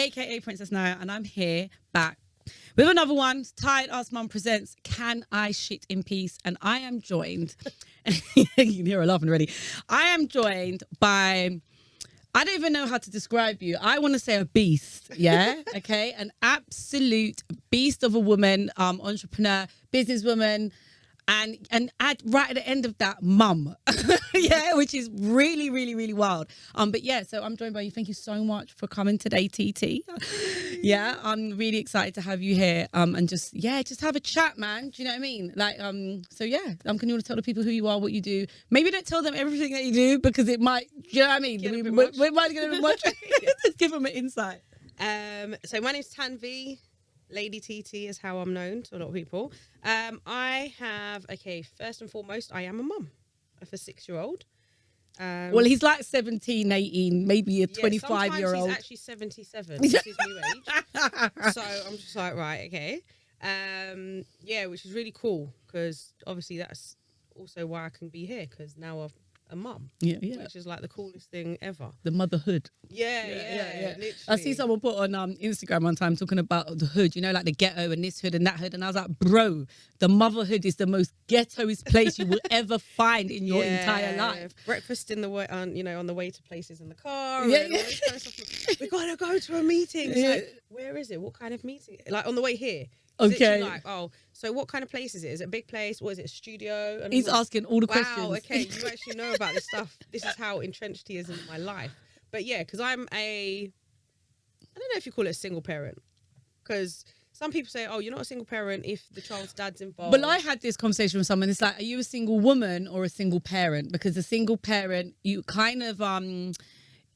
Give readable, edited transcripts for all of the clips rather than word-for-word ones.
aka Princess Naya, and I'm here back with another one. Tired Ass Mum presents Can I Shit in Peace? And I am joined, you can hear her laughing already. I am joined by, I don't even know how to describe you. I want to say a beast, yeah? Okay, an absolute beast of a woman, entrepreneur, businesswoman, and add right at the end of that, mum. Yeah, which is really, really, really wild. But yeah, so I'm joined by you. Thank you so much for coming today, TT. Yeah, I'm really excited to have you here. And just have a chat, man. Do you know what I mean? Like, so yeah, can you want to tell the people who you are, what you do? Maybe don't tell them everything that you do because it might, do you know what I mean? We might get a bit much. Just give them an insight. So my name's Tanvi. Lady TT is how I'm known to a lot of people. First and foremost, I am a mum of a 6-year-old. Well, he's like 17, 18, maybe a 25-year-old. He's actually 77. This is new age. So I'm just like, right, okay. Which is really cool because obviously that's also why I can be here because now I've a mum, which is like the coolest thing ever. The motherhood. Yeah. Literally. I see someone put on Instagram one time talking about the hood, you know, like the ghetto and this hood and that hood, and I was like, bro, the motherhood is the most ghettoest place you will ever find in your entire life. Breakfast in the way, on the way to places in the car. All this kind of stuff. We gotta go to a meeting. It's like, where is it? What kind of meeting? Like on the way here. Okay. Like, so what kind of place is it? Is it a big place? Or is it a studio? And he's asking all the questions. Wow, okay, you actually know about this stuff. This is how entrenched he is in my life. But yeah, because I don't know if you call it a single parent. Because some people say, you're not a single parent if the child's dad's involved. But I had this conversation with someone. It's like, are you a single woman or a single parent? Because a single parent, you kind of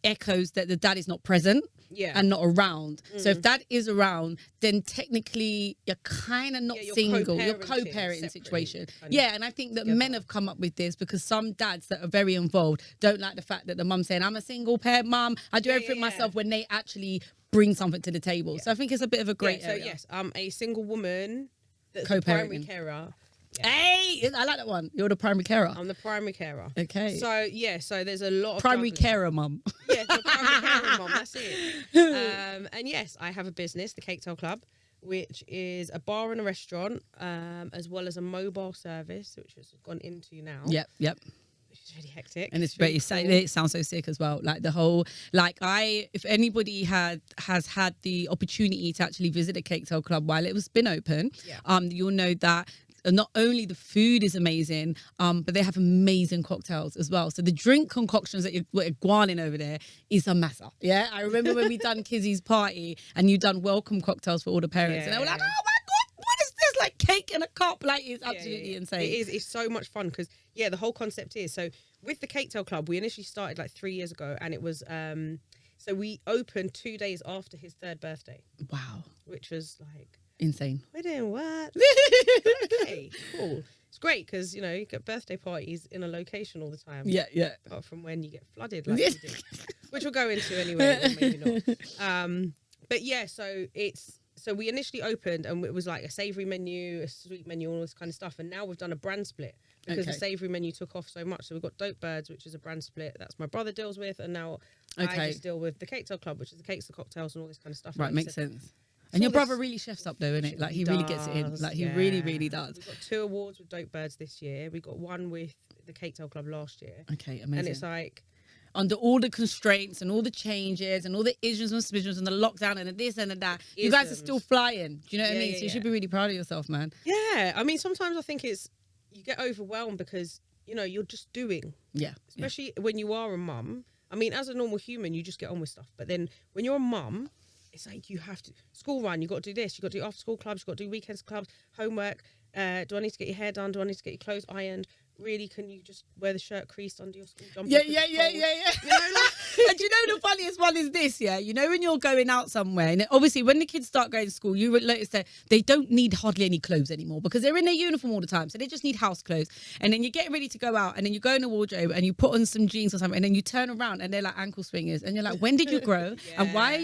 echoes that the dad is not present. And not around. So if dad is around, then technically you're kind of not single. You're co-parenting situation. And I think that men have come up with this because some dads that are very involved don't like the fact that the mum's saying, I'm a single parent mum, I do everything myself, when they actually bring something to the table. So I think it's a bit of a great area. So yes, I'm a single woman that's a primary carer. Yeah. Hey, I like that one. You're the primary carer. I'm the primary carer. Okay. So there's a lot of primary carer mum. Yeah, the primary carer mum. That's it. And yes, I have a business, the Cake Tail Club, which is a bar and a restaurant, as well as a mobile service, which has gone into now. Yep. Which is really hectic. And it's very cool. It sounds so sick as well. Like the whole, if anybody has had the opportunity to actually visit a Cake Tail Club while it was been open, you'll know that not only the food is amazing, but they have amazing cocktails as well. So the drink concoctions that you're guaning over there is a mess up. Yeah, I remember when we done Kizzy's party and you done welcome cocktails for all the parents, and they were like, "Oh my god, what is this? Like cake in a cup? Like it's absolutely insane." It is. It's so much fun because the whole concept is so. With the Cake Tail Club, we initially started like 3 years ago, and it was so we opened 2 days after his 3rd birthday. Wow, which was like. Insane. We're doing what? Okay, cool. It's great because, you get birthday parties in a location all the time. Yeah. Apart from when you get flooded like you do. Which we'll go into anyway, or maybe not. But yeah, so we initially opened and it was like a savoury menu, a sweet menu, all this kind of stuff. And now we've done a brand split because the savoury menu took off so much. So we've got Dope Birds, which is a brand split. That's my brother deals with. And now I just deal with the Cake Tail Club, which is the cakes, the cocktails and all this kind of stuff. Right, makes sense. And your brother really chefs up though, innit? Like he really gets it in. Like he really, really does. We've got 2 awards with Dope Birds this year. We got 1 with the Cake Tail Club last year. Okay, amazing. And it's like under all the constraints and all the changes and all the issues and suspicions and the lockdown and the this and the that, you guys are still flying. Do you know what I mean? So you should be really proud of yourself, man. Yeah, I mean sometimes I think you get overwhelmed because you're just doing. Yeah. Especially when you are a mum. I mean, as a normal human, you just get on with stuff. But then when you're a mum, it's like you have to school run. You got to do this. You got to do after school clubs. You got to do weekends clubs, homework. Do I need to get your hair done? Do I need to get your clothes ironed? Really, can you just wear the shirt creased under your school jumper? Yeah. And you know the funniest one is this, when you're going out somewhere, and obviously when the kids start going to school, you would notice that they don't need hardly any clothes anymore because they're in their uniform all the time. So they just need house clothes. And then you're getting ready to go out and then you go in the wardrobe and you put on some jeans or something and then you turn around and they're like ankle swingers. And you're like, when did you grow? And why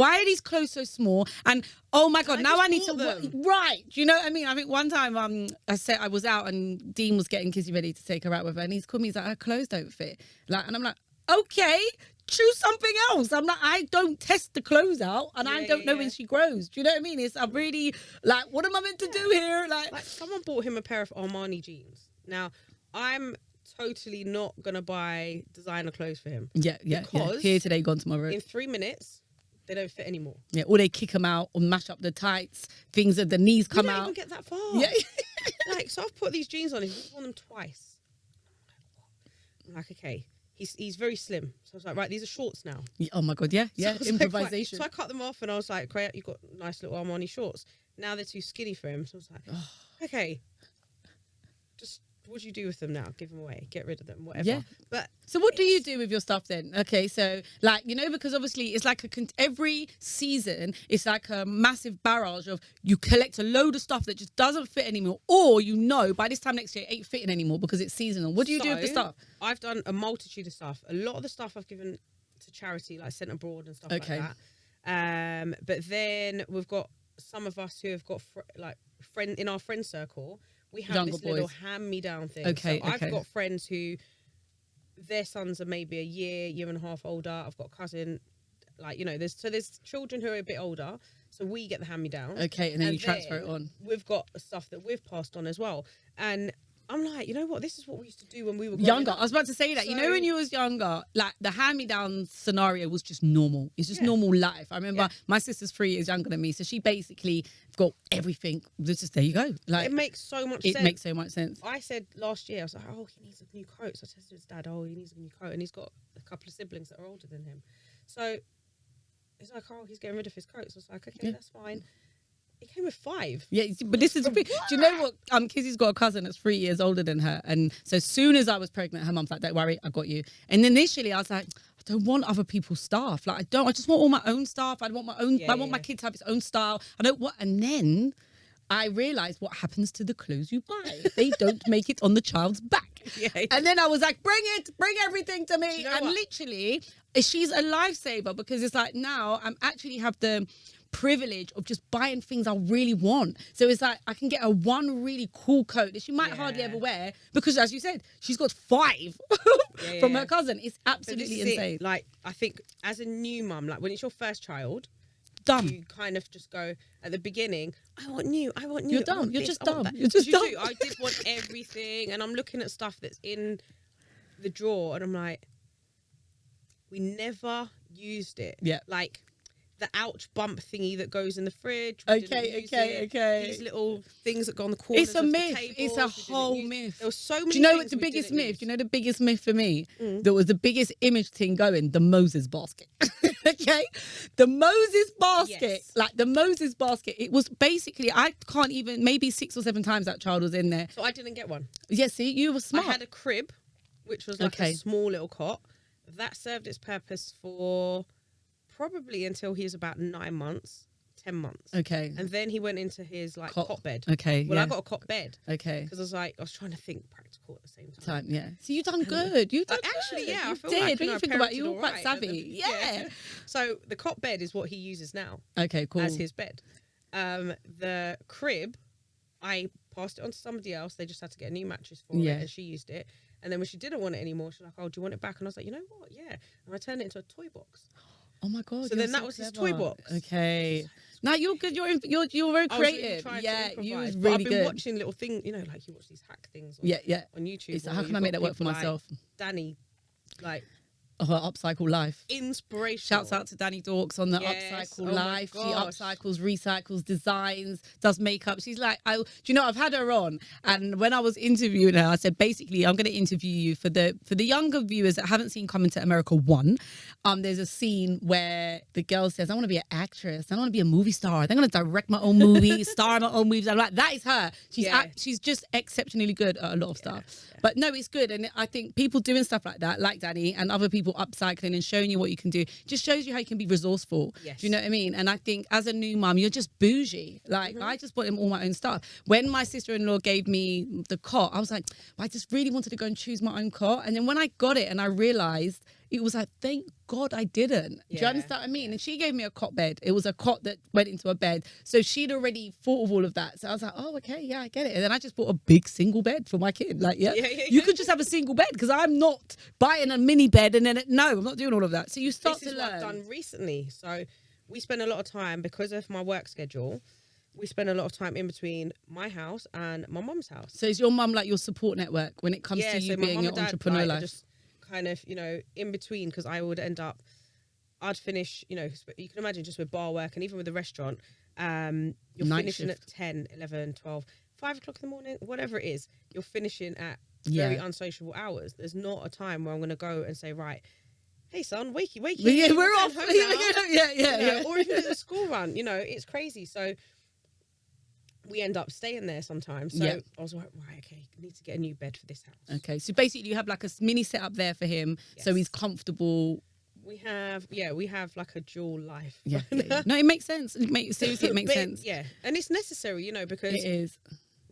are these clothes so small? And oh my God, now I need to, right. Do you know what I mean? I think one time I was out and Dean was getting Kizzy ready to take her out with her and he's called me, he's like, her clothes don't fit. And I'm like, okay, choose something else. I'm like, I don't test the clothes out, and I don't know when she grows. Do you know what I mean? I'm really like, what am I meant to do here? Like someone bought him a pair of Armani jeans. Now, I'm totally not gonna buy designer clothes for him. Yeah. Because Here today, gone tomorrow. in 3 minutes, they don't fit anymore. Yeah, or they kick them out or mash up the tights. Things that the knees come You don't out. even get that far. Yeah. Like, so I've put these jeans on. He's worn them twice. I'm like, okay. He's very slim. So I was like, right, these are shorts now. Oh my God, yeah. So I was Improvisation. Like, so I cut them off and I was like, great, you've got nice little Armani shorts. Now they're too skinny for him. So I was like, okay, just what do you do with them now? Give them away, get rid of them, whatever. Yeah. But so what do you do with your stuff then? Okay, so like, you know, because obviously it's like every season, it's like a massive barrage of you collect a load of stuff that just doesn't fit anymore, or you know by this time next year it ain't fitting anymore because it's seasonal. What do you do with the stuff? I've done a multitude of stuff. A lot of the stuff I've given to charity, like sent abroad and stuff like that. But then we've got some of us who have got friend in our friend circle. We have Younger this boys. little hand-me-down thing. Okay, so I've got friends who their sons are maybe a year and a half older. I've got a cousin, like, you know, there's children who are a bit older. So we get the hand-me-down. Okay, and then you transfer it on. We've got stuff that we've passed on as well. And I'm like, you know what? This is what we used to do when we were younger. up. I was about to say that. So, you know, when you was younger, like the hand-me-down scenario was just normal. It's just normal life. I remember my sister's 3 years younger than me, so she basically got everything. This is, there you go. Like, it makes so much sense. It makes so much sense. I said last year, I was like, oh, he needs a new coat. So I said to his dad, oh, he needs a new coat, and he's got a couple of siblings that are older than him. So he's like, oh, he's getting rid of his coats. I was like, okay, that's fine. It came with 5. Yeah, but this is the thing. Do you know what? Kizzy's got a cousin that's 3 years older than her, and so as soon as I was pregnant, her mum's like, "Don't worry, I got you." And initially, I was like, "I don't want other people's stuff. Like, I don't. I just want all my own stuff. I want my own. I want my kid to have its own style. I don't want." And then I realized what happens to the clothes you buy. They don't make it on the child's back. And then I was like, bring everything to me. You know, and literally, she's a lifesaver because it's like now I'm actually have the privilege of just buying things I really want. So it's like I can get one really cool coat that she might hardly ever wear because, as you said, she's got 5 from her cousin. It's absolutely insane. Like, I think as a new mum, like when it's your first child, dumb. You kind of just go at the beginning, I want new. You're dumb. You're just dumb. You're just dumb. I did want everything, and I'm looking at stuff that's in the drawer, and I'm like, we never used it. Yeah. Like the ouch bump thingy that goes in the fridge. Okay. These little things that go on the corners. It's a myth. It's a whole myth. There was so many. Do you know what's the biggest myth? Do you know the biggest myth for me? That was the biggest image thing going. The Moses basket. Okay, the Moses basket. Like the Moses basket. It was basically, I can't even, maybe 6 or 7 times that child was in there. So I didn't get one. Yeah, see, you were smart. I had a crib, which was like a small little cot. That served its purpose for probably until he was about 9 months, 10 months. Okay. And then he went into his like cot bed. Okay. Well, I got a cot bed. Okay. Because I was trying to think practical at the same time. Yeah. So you done good. You done actually, good. yeah. You I feel did. like, when you think about it, you were quite savvy. Yeah. So the cot bed is what he uses now. Okay. Cool. As his bed. The crib, I passed it on to somebody else. They just had to get a new mattress for it, and she used it. And then when she didn't want it anymore, she was like, "Oh, do you want it back?" And I was like, "You know what? Yeah." And I turned it into a toy box. Oh my God! So then that was his toy box. Okay. Now you're good. You're very creative. Yeah, you was really really good. I've been watching little things, you know, like you watch these hack things. On, on YouTube. It's like, how can I make that work for myself? Like Danny, like. Her upcycle life. Inspiration. Shouts out to Danny Dorks on the upcycle life. She upcycles, recycles, designs, does makeup. She's like, do you know, I've had her on, and when I was interviewing her, I said, basically, I'm going to interview you for the younger viewers that haven't seen Coming to America 1. There's a scene where the girl says, I want to be an actress. I want to be a movie star. I'm going to direct my own movie, star in my own movies. I'm like, that is her. She's just exceptionally good at a lot of stuff. But no, it's good. And I think people doing stuff like that, like Danny and other people upcycling and showing you what you can do, just shows you how you can be resourceful. Do you know what I mean? And I think as a new mum, you're just bougie. Like, I just bought him all my own stuff. When my sister-in-law gave me the cot, I was like, I just really wanted to go and choose my own cot. And then when I got it and I realised it was like, thank God I didn't. Do you Yeah, understand what I mean? And she gave me a cot bed. It was a cot that went into a bed. So she'd already thought of all of that. So I was like, oh, okay, yeah, I get it. And then I just bought a big single bed for my kid. Like, yeah, you could just have a single bed, because I'm not buying a mini bed and then, no, I'm not doing all of that. So you start This to is learn. what I've done recently. So we spend a lot of time, because of my work schedule, we spend a lot of time in between my house and my mum's house. So is your mum like your support network when it comes to you so my being mum an and dad, entrepreneur like, are life? just kind of, you know, in between, because I would end up, I'd finish, you know, you can imagine just with bar work and even with the restaurant, you're Night finishing shift. at 10, 11, 12, 5 o'clock in the morning, whatever it is, you're finishing at very unsociable hours. There's not a time where I'm going to go and say, right, hey son, wakey, Yeah, we're going off. home Yeah, now. You know, or even do the school run, you know, it's crazy. So we end up staying there sometimes. So I was like, right, okay, need to get a new bed for this house. Okay, so basically you have like a mini setup there for him, so he's comfortable. We have like a dual life. Yeah. No, it makes sense. Seriously, it makes sense. Yeah, and it's necessary, you know, because It is.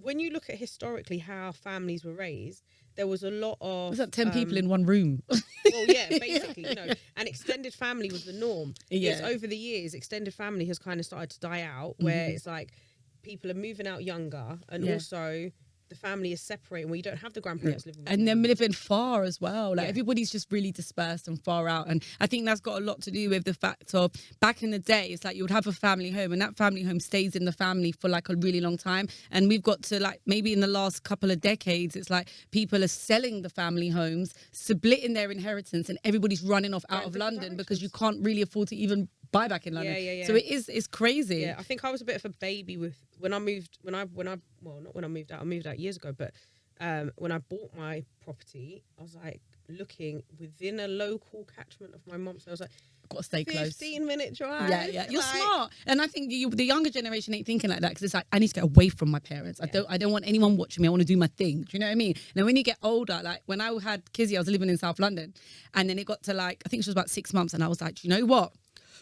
when you look at historically how families were raised, there was a lot of... It's like 10 people in one room. Well, yeah, basically, you know, and extended family was the norm. Yeah. It's over the years, extended family has kind of started to die out, where it's like people are moving out younger, and also the family is separating, where you don't have the grandparents living with you. And they're living far as well. Like everybody's just really dispersed and far out. And I think that's got a lot to do with the fact of back in the day, it's like you would have a family home, and that family home stays in the family for like a really long time. And we've got to, like, maybe in the last couple of decades, it's like people are selling the family homes, splitting their inheritance, and everybody's running off out of London because you can't really afford to even buy back in London. So it's crazy. Yeah, I think I was a bit of a baby when I moved out. I moved out years ago, but when I bought my property, I was like looking within a local catchment of my mum's. So I was like, got to stay close. 15-minute drive. Yeah. You're smart, and I think the younger generation ain't thinking like that, because it's like, I need to get away from my parents. I don't want anyone watching me. I want to do my thing. Do you know what I mean? Now, when you get older, like when I had Kizzy, I was living in South London, and then it got to like, I think she was about 6 months, and I was like, do you know what?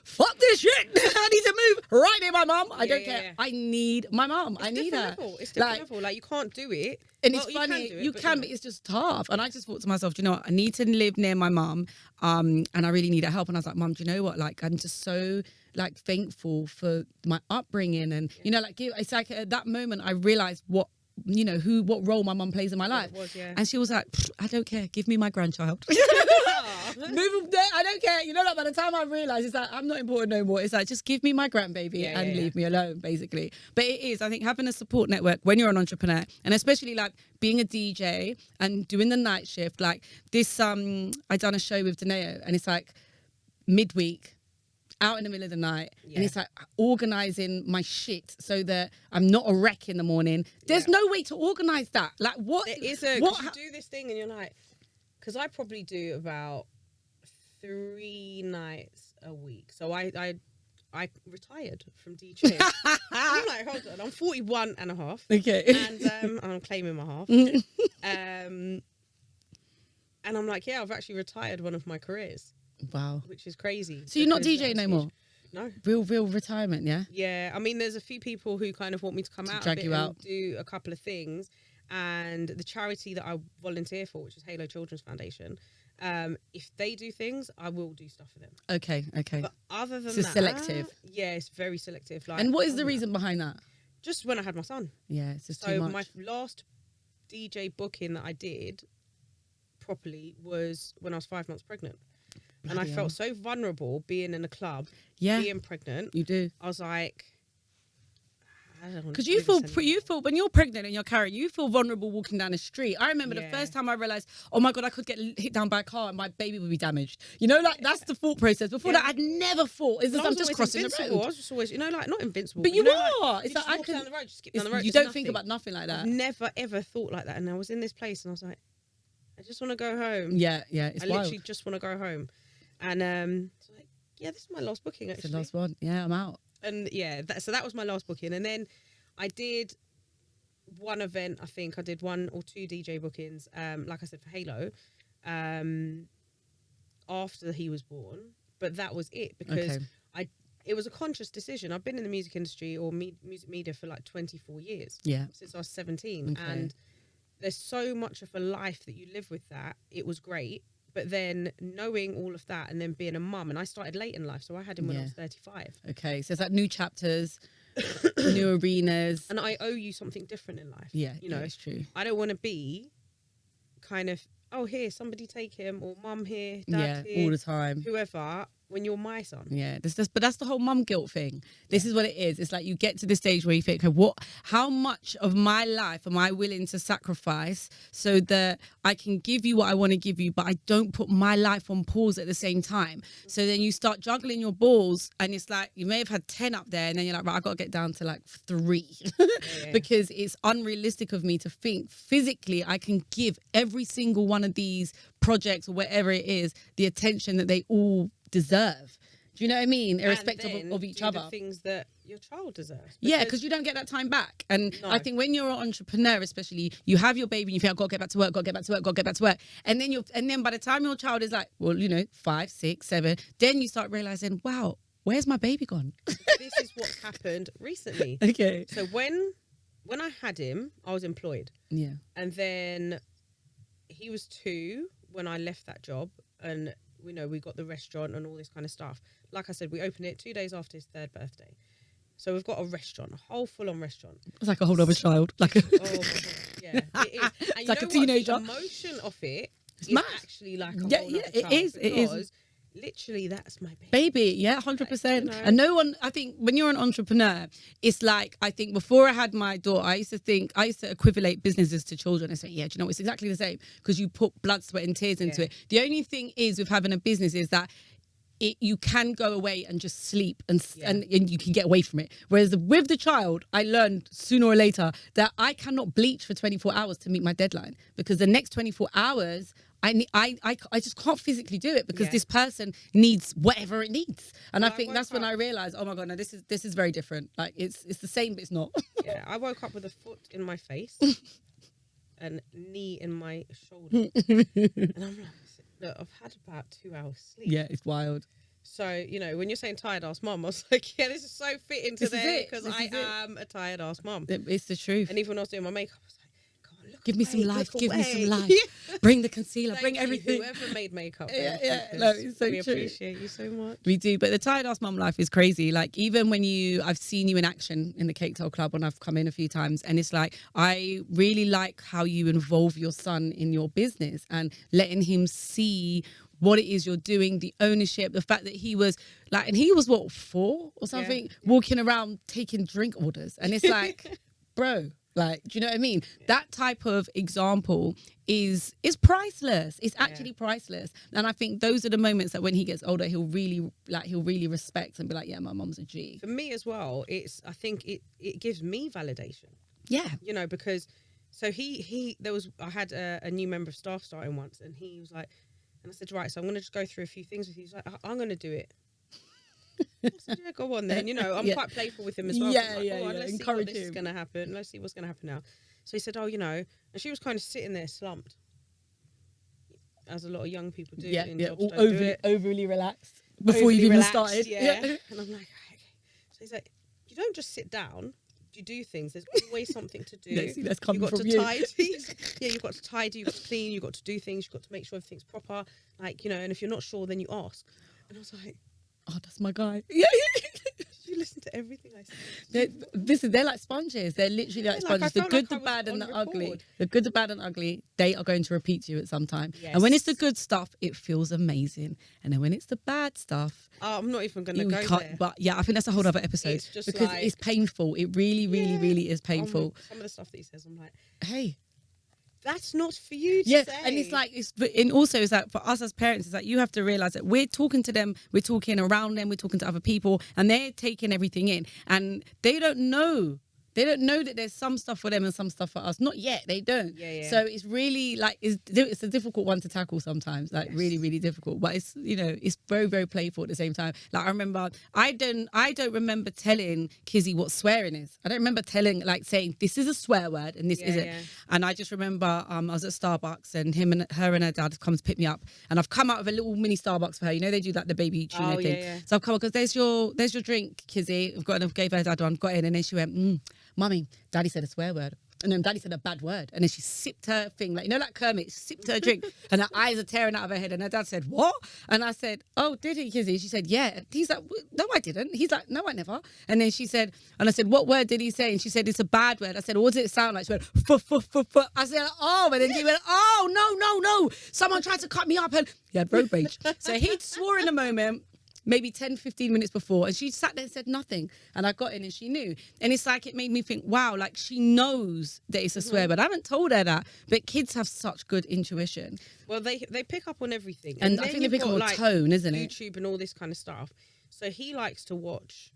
Fuck this shit. I need to move right near my mum. I don't care. I need my mum. I need her. It's different level. Like, you can't do it. And it's funny, you can, but it's just tough. And I just thought to myself, do you know what? I need to live near my mum, and I really need her help. And I was like, Mum, do you know what? Like, I'm just so like thankful for my upbringing, and you know, like, it's like at that moment I realized what role my mum plays in my life. And she was like, I don't care. Give me my grandchild. Move there. I don't care. You know, like, by the time I realised, it's like, I'm not important no more. It's like, just give me my grandbaby and leave me alone, basically. But it is, I think, having a support network when you're an entrepreneur, and especially like being a DJ and doing the night shift. Like this, I done a show with Daneo, and it's like midweek, out in the middle of the night, and it's like organising my shit so that I'm not a wreck in the morning. There's no way to organise that. Like, what? It is you do this thing and you're like, because I probably do about 3 nights a week. So I retired from DJing. I'm like, hold on, I'm 41 and a half. Okay. And I'm claiming my half. And I'm like, yeah, I've actually retired one of my careers. Wow. Which is crazy. So you're not DJing no more? No. Real retirement, yeah? Yeah. I mean, there's a few people who kind of want me to come out drag you out, and do a couple of things. And the charity that I volunteer for, which is Halo Children's Foundation, if they do things, I will do stuff for them. Okay. But other than that, selective. Yeah, it's very selective. Like, and what is the reason behind that? Just when I had my son. Yeah, it's just too much. My last DJ booking that I did properly was when I was 5 months pregnant. And I felt so vulnerable being in a club, being pregnant. You do. I was like, because you feel when you're pregnant and you're carrying, you feel vulnerable walking down the street. I remember the first time I realized, oh my God, I could get hit down by a car and my baby would be damaged. You know, like that's the thought process. Before that, I'd never thought. I'm just crossing the road. I was just always, like, not invincible. But you are. Like, it's like, I can down the road, just skip down the road. You don't think about nothing like that. I've never ever thought like that. And I was in this place and I was like, I just want to go home. Yeah. It's wild. Literally just want to go home. And so like, this is my last booking. Actually, it's the last one. Yeah, I'm out. And so that was my last booking. And then I did one event. I think I did 1 or 2 DJ bookings. Like I said, for Halo, after he was born. But that was it, because it was a conscious decision. I've been in the music industry or music media for like 24 years. Yeah, since I was 17, and there's so much of a life that you live with that. It was great. But then knowing all of that and then being a mum, and I started late in life, so I had him when I was 35. Okay, so it's like new chapters, new arenas, and I owe you something different in life. Yeah, you know, it's true. I don't want to be kind of, oh, here, somebody take him, or mum here, dad here, all the time. Whoever, when you're my son. Yeah, but that's the whole mum guilt thing. This is what it is. It's like you get to the stage where you think, okay, how much of my life am I willing to sacrifice so that I can give you what I want to give you, but I don't put my life on pause at the same time. So then you start juggling your balls, and it's like you may have had 10 up there, and then you're like, right, I got to get down to like 3 because it's unrealistic of me to think physically I can give every single one of these projects or whatever it is the attention that they all deserve. Do you know what I mean? Irrespective of each other. The things that your child deserves. Yeah, because you don't get that time back. And I think when you're an entrepreneur, especially, you have your baby and you think, I've got to get back to work, got to get back to work, got to get back to work. And then by the time your child is like, well, 5, 6, 7, then you start realizing, wow, where's my baby gone? This is what happened recently. Okay. So when I had him, I was employed. Yeah. And then he was 2 when I left that job, and we got the restaurant and all this kind of stuff. Like I said, we opened it 2 days after his 3rd birthday. So we've got a restaurant, a whole full-on restaurant. It's like a whole other child. Oh my God, yeah, it is. And it's like a teenager. The emotion of it is mad. actually like a whole other child. It is. Literally, that's my baby. Yeah, 100%. And no one, I think when you're an entrepreneur, it's like, I think before I had my daughter, I used to equivalate businesses to children and say, yeah, do you know, it's exactly the same because you put blood, sweat and tears into it. The only thing is with having a business is that you can go away and just sleep and you can get away from it. Whereas with the child, I learned sooner or later that I cannot bleach for 24 hours to meet my deadline because the next 24 hours, I just can't physically do it because this person needs whatever it needs. And I think that's when I realized, oh my God, no, this is very different. Like it's the same, but it's not. Yeah, I woke up with a foot in my face and knee in my shoulder. And I'm like, look, I've had about 2 hours sleep. Yeah, it's wild. So, when you're saying tired ass mum, I was like, yeah, this is so fitting to there because I am a tired ass mum. It's the truth. And even when I was doing my makeup, I was like, give me some life, give me some life. Bring the concealer, bring everything. Whoever made makeup. No, it's so we true. appreciate you so much. We do, but the tired ass mum life is crazy. Like even when I've seen you in action in the Cake Tale Club when I've come in a few times, and it's like I really like how you involve your son in your business and letting him see what it is you're doing, the ownership, the fact that he was like, and he was what, 4 or something, walking around taking drink orders, and it's like, bro. Like, do you know what I mean? That type of example is priceless. It's actually priceless. And I think those are the moments that when he gets older, he'll really respect and be like, yeah, my mom's a G. For me as well, I think it gives me validation. Yeah. Because so I had a new member of staff starting once, and he was like, and I said, right, so I'm going to just go through a few things with you. He's like, I'm going to do it. I said, yeah, go on then. I'm quite playful with him as well. Yeah, Let's see what this is going to happen. Let's see what's going to happen now. So he said, and she was kind of sitting there slumped, as a lot of young people do. Jobs, overly relaxed before you've even started. Yeah. And I'm like, okay. So he's like, you don't just sit down. You do things. There's always something to do. That's coming from you. Tidy. You've got to tidy. You've got to clean. You've got to do things. You've got to make sure everything's proper. Like, and if you're not sure, then you ask. And I was like, oh, that's my guy. Yeah. Did you listen to everything I said? They're like sponges. They're literally like sponges. The good, the bad, and the ugly. The good, the bad, and ugly, they are going to repeat to you at some time. Yes. And when it's the good stuff, it feels amazing. And then when it's the bad stuff, I'm not even going to go there. But yeah, I think that's a whole other episode. It's just because it's painful. It really, really, really is painful. Some of the stuff that he says, I'm like, hey. That's not for you to say. And it's like, and also it's like for us as parents, it's like you have to realize that we're talking to them, we're talking around them, we're talking to other people, and they're taking everything in, and they don't know. They don't know that there's some stuff for them and some stuff for us. Not yet. They don't. Yeah. So it's really like, it's a difficult one to tackle sometimes. Like really, really difficult. But it's, it's very, very playful at the same time. Like I remember, I don't remember telling Kizzy what swearing is. I don't remember saying this is a swear word and this isn't. Yeah. And I just remember I was at Starbucks and her and her dad come to pick me up. And I've come out of a little mini Starbucks for her. They do like the baby tuna thing. Yeah. So I've come up because there's your drink, Kizzy. Gave her dad one, got in, and then she went, Mummy, Daddy said a swear word. And then Daddy said a bad word. And then she sipped her thing, like, you know, like Kermit, sipped her drink. And her eyes are tearing out of her head. And her dad said, what? And I said, oh, did he, Kizzy? She said, yeah. And he's like, no, I didn't. He's like, no, I never. And then she said, and I said, what word did he say? And she said, it's a bad word. I said, what does it sound like? She went, f. I said, oh. And then she went, oh, no. Someone tried to cut me up. And he had road rage. So he'd swore in a moment, maybe 10, 15 minutes before, and she sat there and said nothing. And I got in and she knew. And it's like, it made me think, wow, like she knows that it's a swear, but I haven't told her that. But kids have such good intuition. Well, they pick up on everything. And I think they pick up on tone, isn't it? YouTube and all this kind of stuff. So he likes to watch.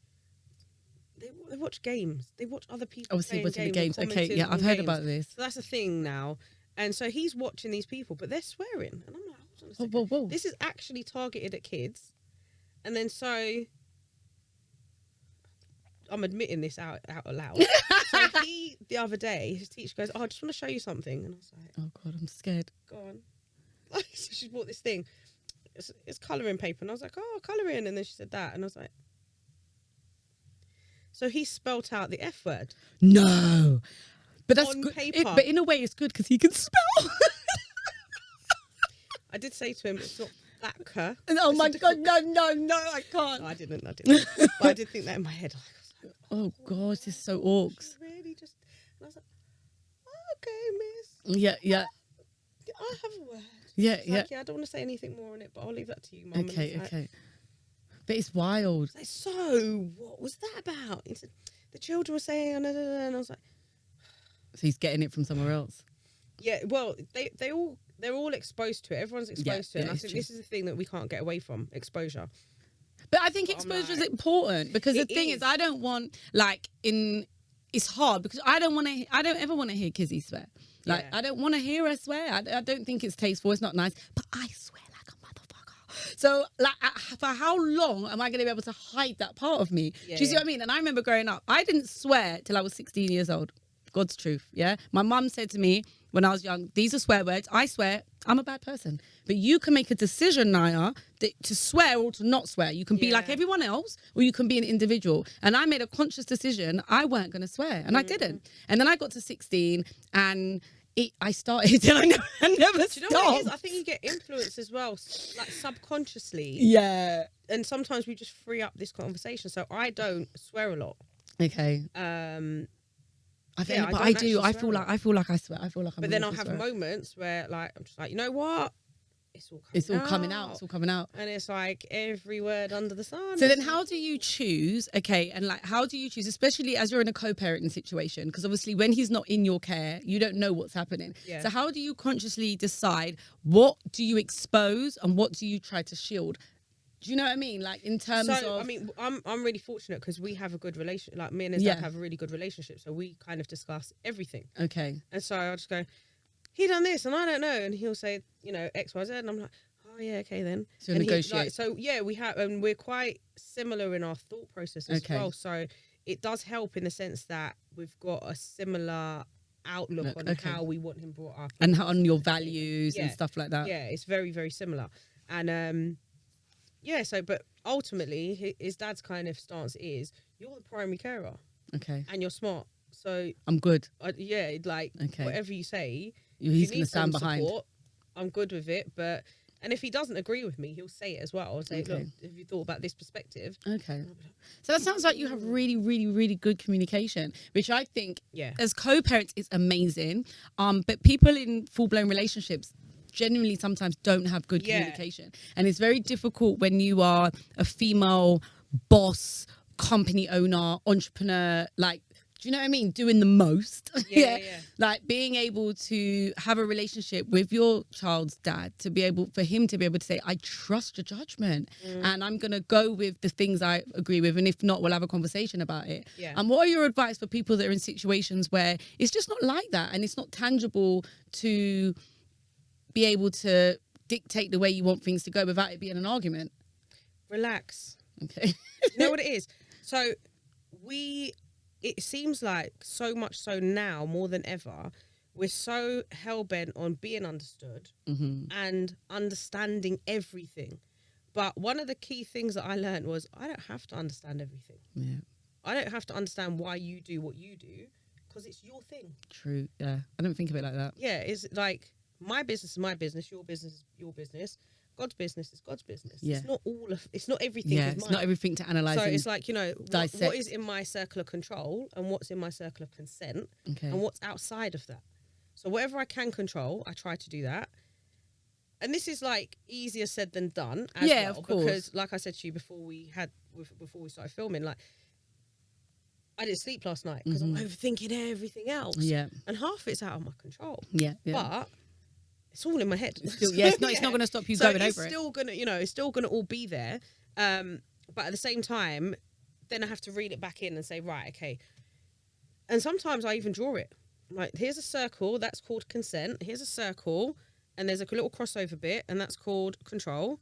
They watch games. They watch other people playing watching the games. Okay, yeah, I've heard about this. So that's a thing now. And so he's watching these people, but they're swearing. And I'm like, hold on a second. Whoa. This is actually targeted at kids. And then so I'm admitting this out loud. So he, the other day, his teacher goes, oh, I just want to show you something. And I was like, oh God, I'm scared. Go on. So she bought this thing. It's colouring paper. And I was like, oh, colouring. And then she said that. And I was like, so he spelt out the F word. No. But that's on good. Paper. But in a way, it's good because he can spell. I did say to him, it's not Thacker. Oh my God, no, I can't. No, I didn't. But I did think that in my head. Like, oh gosh, this is so orcs. Really just. And I was like, oh, okay, miss. Yeah. I have a word. Yeah. Like, I don't want to say anything more on it, but I'll leave that to you, Mum. Okay. But it's wild. Like, so what was that about? He said, the children were saying, and I was like, so he's getting it from somewhere else. Yeah, well, they're all exposed to it. Everyone's exposed to it. And I think this is the thing that we can't get away from, exposure. But I think exposure is important because the thing is, I don't want it's hard because I don't ever want to hear Kizzy swear. Like, I don't want to hear her swear. I don't think it's tasteful. It's not nice. But I swear like a motherfucker. So, like, for how long am I going to be able to hide that part of me? Do you see what I mean? And I remember growing up, I didn't swear till I was 16 years old. God's truth, yeah? My mum said to me when I was young, these are swear words. I swear, I'm a bad person. But you can make a decision, Naya, to swear or to not swear. You can be like everyone else or you can be an individual. And I made a conscious decision I weren't going to swear. And I didn't. And then I got to 16 and I started and I never stopped. Do you know what it is? I think you get influence as well, like subconsciously. Yeah. And sometimes we just free up this conversation. So I don't swear a lot. Okay. I do. I feel like I swear. I feel like I'm. But then I'll have moments where, like, I'm just like, you know what? It's all coming out. It's all coming out. And it's like every word under the sun. So then, how do you choose? Okay, and like, how do you choose, especially as you're in a co-parenting situation? Because obviously, when he's not in your care, you don't know what's happening. Yeah. So how do you consciously decide what do you expose and what do you try to shield? Do you know what I mean? Like, in terms of... I mean, I'm really fortunate because we have a good relationship. Like, me and his dad have a really good relationship. So we kind of discuss everything. Okay. And so I'll just go, he done this and I don't know. And he'll say, you know, X, Y, Z. And I'm like, oh, yeah, okay, then. So negotiate. We have... And we're quite similar in our thought process as well. So it does help in the sense that we've got a similar outlook on how we want him brought up. And on your values and stuff like that. Yeah, it's very, very similar. And... but ultimately, his dad's kind of stance is, you're the primary carer. Okay. And you're smart. So... I'm good. Whatever you say... He's going to stand behind. Support, I'm good with it, but... And if he doesn't agree with me, he'll say it as well. I'll say, look, have you thought about this perspective? Okay. So that sounds like you have really, really, really good communication, which I think, as co-parents, is amazing. But people in full-blown relationships genuinely sometimes don't have good communication, and it's very difficult when you are a female boss, company owner, entrepreneur, like, do you know what I mean, doing the most. Like being able to have a relationship with your child's dad, for him to be able to say, I trust your judgment and I'm gonna go with the things I agree with, and if not, we'll have a conversation about it. And what are your advice for people that are in situations where it's just not like that and it's not tangible to be able to dictate the way you want things to go without it being an argument? Relax. Okay. You know what it is? So it seems like so much so now, more than ever, we're so hell-bent on being understood and understanding everything. But one of the key things that I learned was I don't have to understand everything. Yeah. I don't have to understand why you do what you do, because it's your thing. True. Yeah. I don't think of it like that. Yeah, it's like my business is my business, your business is your business, God's business is God's business. Yeah. It's not everything Yeah. is It's mine. not everything to analyze. So and it's like, what dissect. is in my circle of control and what's in my circle of consent Okay. and what's outside of that. So whatever I can control, I try to do that. And this is like easier said than done as Yeah, well. of course. Because like I said to you before we started filming, like I didn't sleep last night because I'm overthinking everything else. Yeah. And half of it's out of my control. Yeah. But it's all in my head. Still, yeah, it's not going to stop you going over it. It's still gonna all be there. But at the same time, then I have to reel it back in and say, right, okay. And sometimes I even draw it. Like, here's a circle, that's called consent. Here's a circle, and there's a little crossover bit, and that's called control.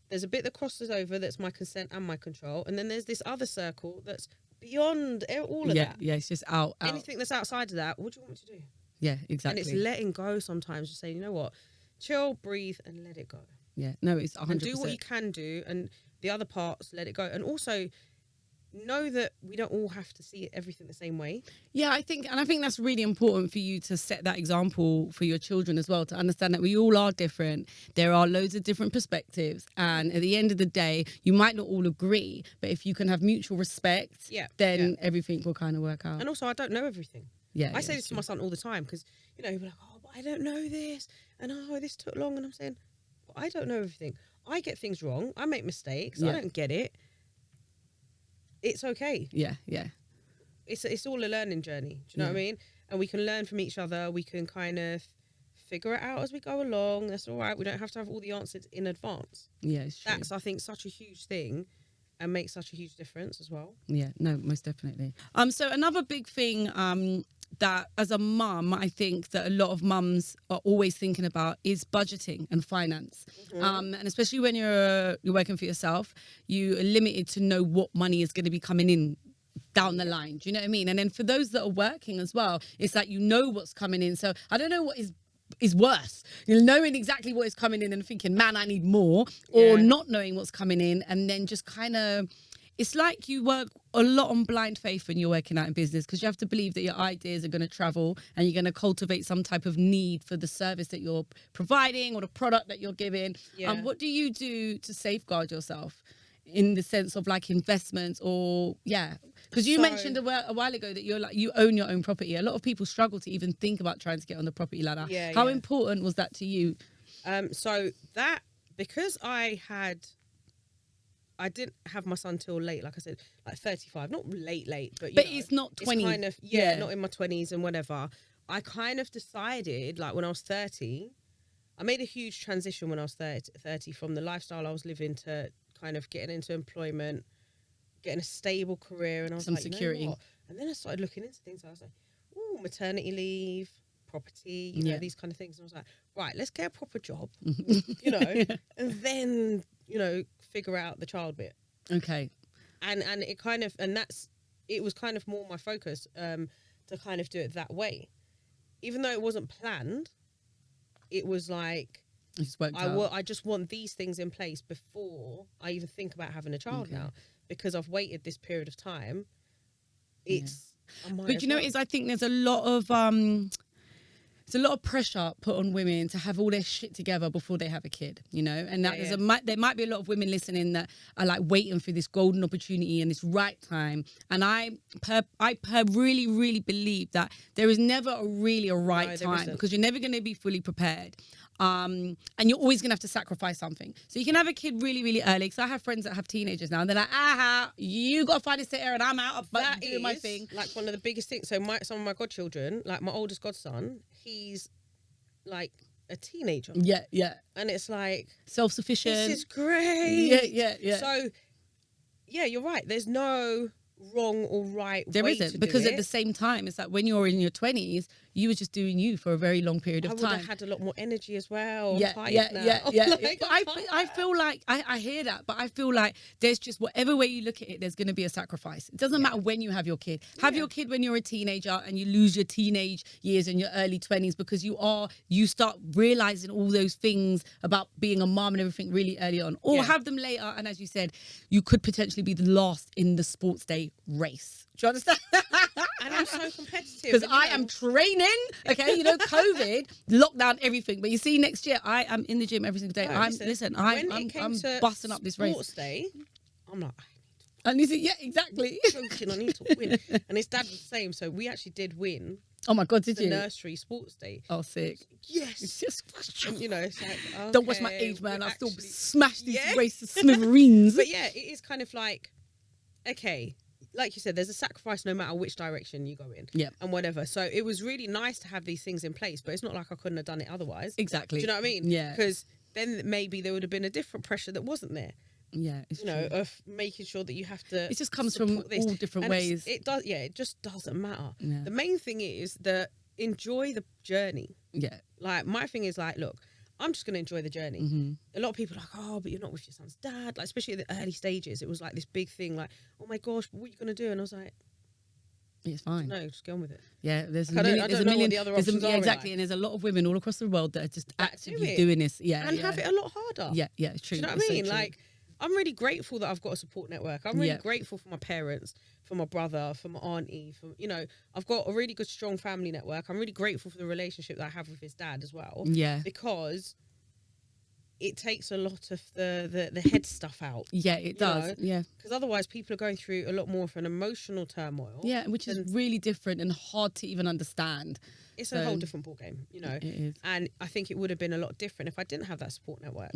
There's a bit that crosses over that's my consent and my control. And then there's this other circle that's beyond all of that. Yeah, it's just out. Anything that's outside of that, what do you want me to do? Yeah, exactly. And it's letting go sometimes. Just saying, you know what? Chill, breathe, and let it go. Yeah, no, it's 100%. And do what you can do, and the other parts, let it go. And also know that we don't all have to see everything the same way. Yeah, I think that's really important for you to set that example for your children as well, to understand that we all are different. There are loads of different perspectives, and at the end of the day, you might not all agree, but if you can have mutual respect, then everything will kind of work out. And also, I don't know everything. Yeah, I say this to my son all the time because, he'll be like, oh, but I don't know this, and oh, this took long, and I'm saying, well, I don't know everything. I get things wrong. I make mistakes. I don't get it. It's okay. Yeah, yeah. It's all a learning journey. Do you know what I mean? And we can learn from each other. We can kind of figure it out as we go along. That's all right. We don't have to have all the answers in advance. Yeah, it's true. That's, I think, such a huge thing and makes such a huge difference as well. Yeah, no, most definitely. So another big thing that as a mum, I think that a lot of mums are always thinking about is budgeting and finance. And especially when you're working for yourself, you are limited to know what money is going to be coming in down the line. Do you know what I mean? And then for those that are working as well, it's like, what's coming in. So I don't know what is worse, knowing exactly what is coming in and thinking, man, I need more, or not knowing what's coming in, and then just kind of, it's like you work a lot on blind faith when you're working out in business, because you have to believe that your ideas are going to travel and you're going to cultivate some type of need for the service that you're providing or the product that you're giving. What do you do to safeguard yourself in the sense of like investments or because you mentioned a while ago that you own your own property. A lot of people struggle to even think about trying to get on the property ladder. How important was that to you? So that, because I didn't have my son till late, like I said, like 35, not late, but it's not 20. It's kind of, not in my 20s and whatever. I kind of decided, like when I was 30, I made a huge transition when I was 30 from the lifestyle I was living to kind of getting into employment, getting a stable career, and I was some like, security. You know what? And then I started looking into things. I was like, oh, maternity leave, property, these kind of things. And I was like, right, let's get a proper job, and then, figure out the child bit. Okay. And it kind of, it was kind of more my focus to kind of do it that way. Even though it wasn't planned, it was like, I just want these things in place before I even think about having a child now, because I've waited this period of time. But I think there's a lot of pressure put on women to have all their shit together before they have a kid, and that there might be a lot of women listening that are like waiting for this golden opportunity and this right time. And I really, really believe that there is never a right time, because you're never going to be fully prepared. And you're always going to have to sacrifice something. So you can have a kid really, really early. Because I have friends that have teenagers now, and they're like, you got to find a sitter and I'm out of doing my thing. Like one of the biggest things. So some of my godchildren, like my oldest godson, he's like a teenager. Yeah, yeah. And it's like, self-sufficient. This is great. Yeah. So, you're right. There's no wrong or right there way isn't, to because do at the same time, it's like when you're in your 20s, you were just doing you for a very long period of time. I would have had a lot more energy as well. Yeah. Like, but I feel like I hear that, but I feel like there's just, whatever way you look at it, there's going to be a sacrifice. It doesn't matter when you have your kid. Have your kid when you're a teenager and you lose your teenage years in your early 20s, because you start realizing all those things about being a mom and everything really early on. Or have them later, and as you said, you could potentially be the last in the sports day race. Do you understand? And I'm so competitive. Because and, I am training. Okay, you know, COVID, lockdown, everything. But you see, next year I am in the gym every single day. No, I'm when I'm busting up this race. Sports day, I'm like, And you see, yeah, exactly. coaching, I need to win. And his dad was the same. So we actually did win Oh my God, did the you? nursery sports day. Oh, sick. Yes. It's just, And, you know, it's like, okay, don't watch my age, man. we're I still actually- smash these Yeah. races smithereens. But yeah, it is kind of like, okay, like you said, there's a sacrifice no matter which direction you go in. Yeah. And whatever. So it was really nice to have these things in place, but it's not like I couldn't have done it otherwise. Exactly. Do you know what I mean? Yeah. Because then maybe there would have been a different pressure that wasn't there. Yeah, it's You know, true. of making sure that you have to. It just comes from support this. all different And ways. it does. Yeah, it just doesn't matter. Yeah. The main thing is that enjoy the journey. Yeah. Like my thing is like, look, I'm just going to enjoy the journey. Mm-hmm. A lot of people are like, oh, but you're not with your son's dad. Like, especially at the early stages, it was like this big thing. Like, oh my gosh, what are you going to do? And I was like, It's fine. no, just get on with it. Yeah, there's Like, I don't know what the other options are in exactly, life. and there's a lot of women all across the world that are just That do actively it. doing this. Yeah, And yeah. have it a lot harder. Yeah, yeah, it's true. Do you know what It's I so mean? true. Like, I'm really grateful that I've got a support network. I'm really Yeah. grateful for my parents, for my brother, for my auntie, for, you know, I've got a really good, strong family network. I'm really grateful for the relationship that I have with his dad as well. Yeah, Because it takes a lot of the head stuff out. yeah, it does. know? Yeah, Because otherwise people are going through a lot more of an emotional turmoil. yeah, which is really different and hard to even understand. It's a whole different ballgame, you know. It is. And I think it would have been a lot different if I didn't have that support network.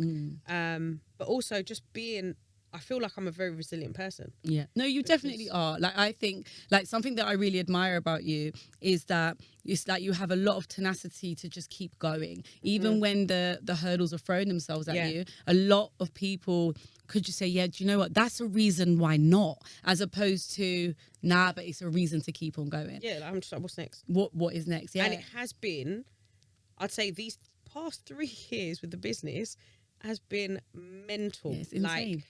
But also just being, I feel like I'm a very resilient person. Yeah. No, you definitely are. Like, I think, like, something that I really admire about you is that it's like you have a lot of tenacity to just keep going. Even when the hurdles are throwing themselves at Yeah. you, a lot of people could just say, yeah, do you know what? That's a reason why not, as opposed to, nah, but it's a reason to keep on going. Yeah, like, I'm just like, what's next? What is next? Yeah. And it has been, I'd say these past 3 years with the business has been mental. Yeah, it's insane. Like,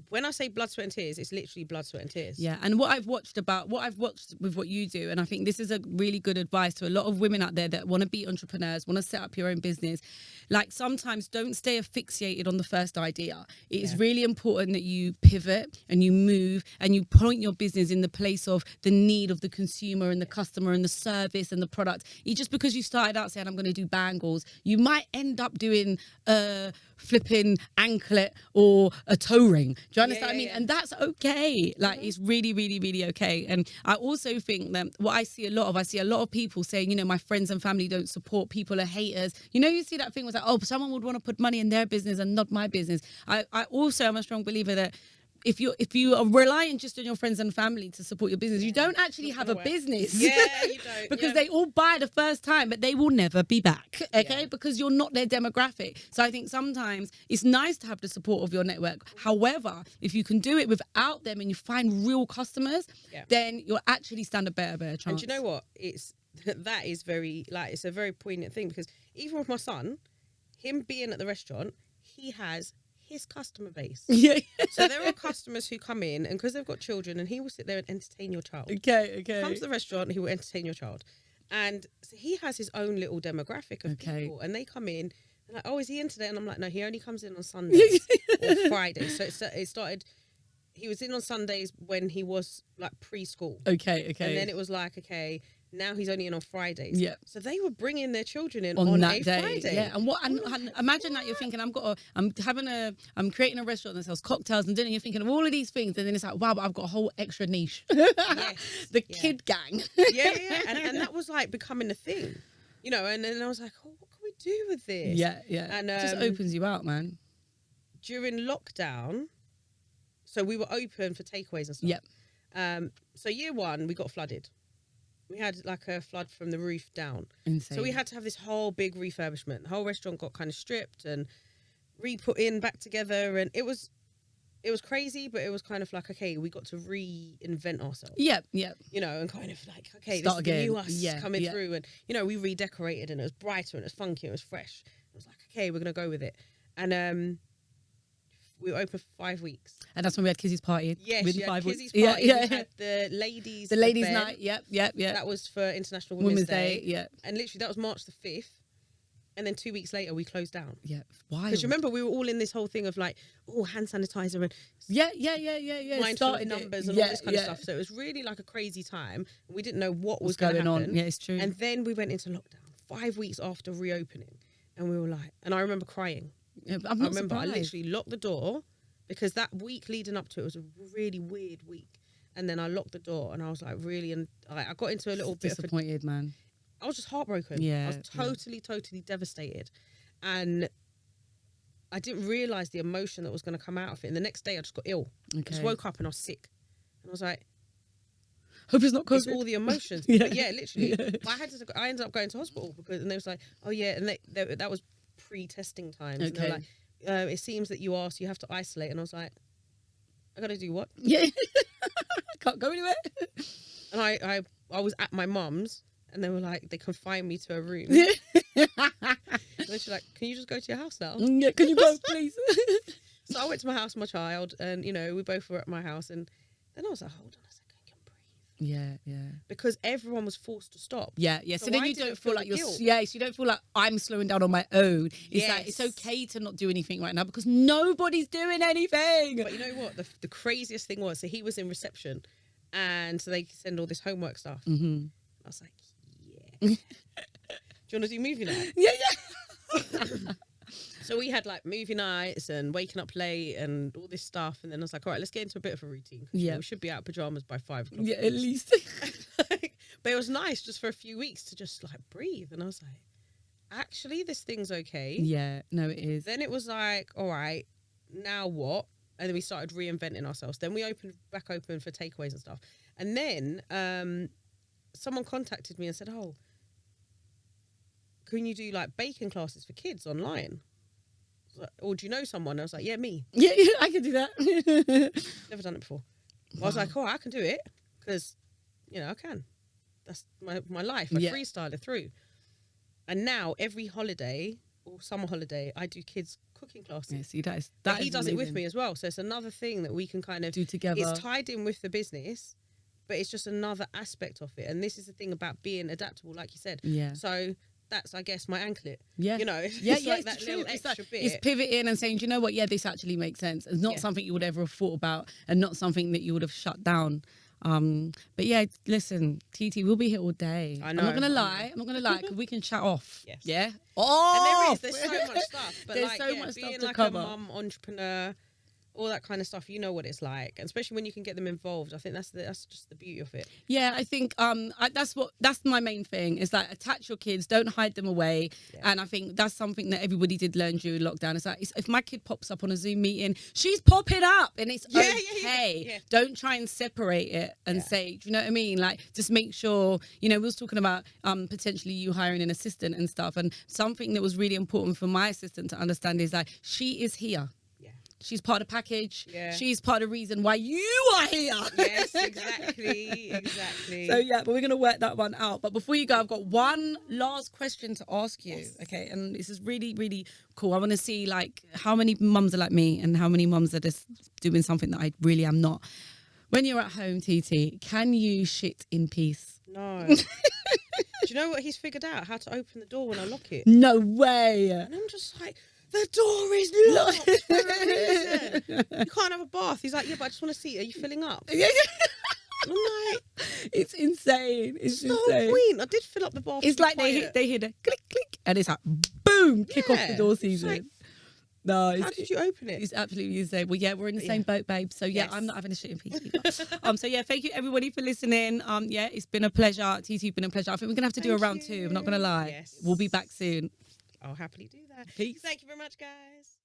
when I say blood, sweat and tears, it's literally blood, sweat and tears. Yeah, and what I've watched with what you do, and I think this is a really good advice to a lot of women out there that want to be entrepreneurs, want to set up your own business. Like, sometimes don't stay asphyxiated on the first idea. It is really important that you pivot and you move and you point your business in the place of the need of the consumer and the customer and the service and the product. Just because you started out saying, I'm going to do bangles, you might end up doing a flipping anklet or a toe ring. Do you understand what I mean? yeah. And that's okay. Like, it's really, really, really okay. And I also think that what I see a lot of people saying, you know, my friends and family don't support, people are haters. You know, you see that thing was like, oh, someone would want to put money in their business and not my business. I also am a strong believer that if you are relying just on your friends and family to support your business, you don't actually have a business. Yeah, you don't. Because they all buy the first time, but they will never be back. Okay, because you're not their demographic. So I think sometimes it's nice to have the support of your network. However, if you can do it without them and you find real customers, then you'll actually stand a better chance. And do you know what? That is very, like, it's a very poignant thing, because even with my son, him being at the restaurant, he has his customer base. Yeah. So there are customers who come in, and because they've got children, and he will sit there and entertain your child. Okay. Come to the restaurant, he will entertain your child. And so he has his own little demographic of people, and they come in, and like, oh, is he in today? And I'm like, no, he only comes in on Sundays or Fridays. So it started, he was in on Sundays when he was like preschool. Okay. And then it was like, okay, now he's only in on Fridays. Yeah. So they were bringing their children in on that a day. Friday. Yeah. And imagine that you're thinking, I'm creating a restaurant that sells cocktails and dinner. You're thinking of all of these things, and then it's like, wow, but I've got a whole extra niche. Yes. The kid gang. Yeah. And that was like becoming a thing, you know. And then I was like, oh, what can we do with this? Yeah. And it just opens you out, man. during lockdown, so we were open for takeaways and stuff. Yep. So year one, we got flooded. We had like a flood from the roof down. Insane. So we had to have this whole big refurbishment. The whole restaurant got kind of stripped and re-put in back together, and it was crazy, but it was kind of like, okay, we got to reinvent ourselves. Yep. You know, and kind of like, okay, Start this is the new again. us coming through, and you know, we redecorated, and it was brighter, and it was funky, and it was fresh. It was like, okay, we're gonna go with it, and we were open for 5 weeks. And that's when we had Kizzy's party. Yes, within you had 5 weeks. Kizzy's party. Yeah. We had the ladies. The ladies' event. night. Yep. That was for International Women's Day. Yeah. And literally, that was March the 5th. And then 2 weeks later, we closed down. Yeah. Why? Because remember, we were all in this whole thing of like, oh, hand sanitizer and Yeah. mindful of numbers and all this kind of stuff. So it was really like a crazy time. We didn't know what was going on. Yeah, it's true. And then we went into lockdown 5 weeks after reopening. And we were like, and I remember crying. Yeah, I remember I literally locked the door because that week leading up to it was a really weird week. And then I locked the door and I was like, really, and I got into a little bit disappointed, man. I was just heartbroken. Yeah, I was totally devastated. And I didn't realise the emotion that was going to come out of it. And the next day I just got ill. I just woke up and I was sick. And I was like, hope it's not COVID. It's all the emotions. Yeah. But yeah, literally. But I ended up going to hospital because, and they was like, oh yeah, and that was pre-testing times. And they were like, it seems that you have to isolate. And I was like, I got to do what? Yeah. Can't go anywhere. And I was at my mum's. And they were like, they confined me to a room. And then she's like, can you just go to your house now? Yeah, can you go, please? So I went to my house, my child, and, you know, we both were at my house. And then I was like, hold on a second, I can breathe. Yeah. Because everyone was forced to stop. Yeah. So then I you don't didn't feel like you're, so you don't feel like I'm slowing down on my own. It's like, it's okay to not do anything right now because nobody's doing anything. But you know what? The craziest thing was, so he was in reception and so they send all this homework stuff. Mm-hmm. I was like, do you want to do movie night? Yeah. So we had like movie nights and waking up late and all this stuff. And then I was like, all right, let's get into a bit of a routine. Yeah. We should be out of pajamas by 5 o'clock. Yeah, at least. But it was nice just for a few weeks to just like breathe. And I was like, actually, this thing's okay. Yeah, no, it is. Then it was like, all right, now what? And then we started reinventing ourselves. Then we back open for takeaways and stuff. And then someone contacted me and said, oh, can you do like baking classes for kids online? Like, or do you know someone? I was like, yeah, me. Yeah, I can do that. Never done it before. Wow. I was like, oh, I can do it because, you know, I can. That's my life. I freestyle it through. And now every holiday or summer holiday, I do kids cooking classes. Yeah, see, he does it with me as well. So it's another thing that we can kind of do together. It's tied in with the business, but it's just another aspect of it. And this is the thing about being adaptable, like you said. Yeah. So that's, I guess, my anklet. Yeah. You know, it's like that little extra bit. It's pivoting and saying, do you know what? Yeah, this actually makes sense. It's not something you would ever have thought about and not something that you would have shut down. But yeah, listen, TT, we'll be here all day. I know. I'm not gonna lie, because we can chat off. Yes. Yeah. Oh, and there's so much stuff. But there's so much being stuff to like cover. a mum, entrepreneur, all that kind of stuff, you know what it's like, and especially when you can get them involved. I think that's just the beauty of it. Yeah, I think that's my main thing is like attach your kids, don't hide them away. And I think that's something that everybody did learn during lockdown. It's like if my kid pops up on a Zoom meeting, she's popping up and it's okay. Yeah. Don't try and separate it and say, do you know what I mean? Like just make sure, you know, we was talking about potentially you hiring an assistant and stuff, and something that was really important for my assistant to understand is like she is here. She's part of the package. Yeah. She's part of the reason why you are here. Yes, exactly. So yeah, but we're gonna work that one out. But before you go, I've got one last question to ask you. Yes. Okay, and this is really, really cool. I want to see like how many mums are like me and how many mums are just doing something that I really am not. When you're at home, TT, can you shit in peace? No. Do you know what he's figured out? How to open the door when I lock it. No way. And I'm just like, the door is locked for a reason. You can't have a bath. He's like, yeah, but I just want to see. Are you filling up? Yeah. I'm like, it's insane. It's no insane. point. I did fill up the bath. It's like they hear the click, click, and it's like, boom, kick off the door season. Like, no, how did you open it? It's absolutely insane. Well, yeah, we're in the same boat, babe. So yeah, I'm not having a shit in peace either. So yeah, thank you everybody for listening. Yeah, it's been a pleasure. TT, been a pleasure. I think we're gonna have to do a round 2. I'm not gonna lie. Yes. We'll be back soon. I'll happily do that. Peace. Thank you very much, guys.